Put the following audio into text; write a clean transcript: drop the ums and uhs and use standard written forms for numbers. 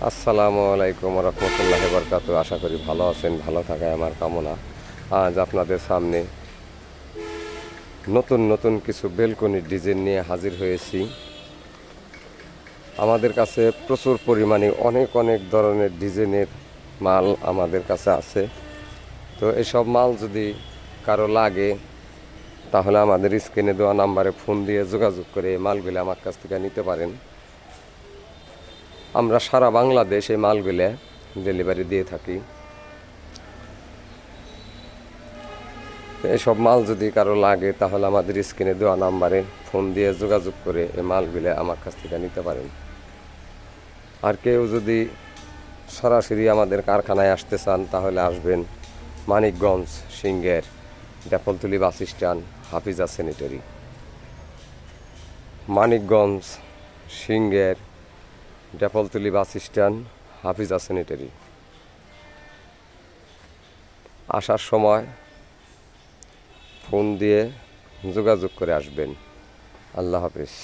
আসসালামু আলাইকুম রহমতুল্লাহ বরকাতু। আশা করি ভালো আছেন, ভালো থাকায় আমার কামনা। আজ আপনাদের সামনে নতুন নতুন কিছু বেলকনির ডিজাইন নিয়ে হাজির হয়েছি। আমাদের কাছে প্রচুর পরিমাণে অনেক অনেক ধরনের ডিজাইনের মাল আমাদের কাছে আছে। তো এসব মাল যদি কারো লাগে তাহলে আমাদের স্ক্রিনে দেওয়া নাম্বারে ফোন দিয়ে যোগাযোগ করে এই মালগুলো আমার কাছ থেকে নিতে পারেন। আমরা সারা বাংলাদেশ এই মালগুলো ডেলিভারি দিয়ে থাকি। তো এসব মাল যদি কারো লাগে তাহলে আমাদের স্ক্রিনে দেওয়া নাম্বারে ফোন দিয়ে যোগাযোগ করে এই মালগুলো আমার কাছ থেকে নিতে পারেন। আর কেউ যদি সরাসরি আমাদের কারখানায় আসতে চান তাহলে আসবেন মানিকগঞ্জ সিংহের Deflatuli bus stand, Hafiza sanitary. Manikganj সিংহের Deflatuli bus stand, Hafiza sanitary. আসার সময় ফোন দিয়ে যোগাযোগ করে আসবেন। আল্লাহ হাফিজ।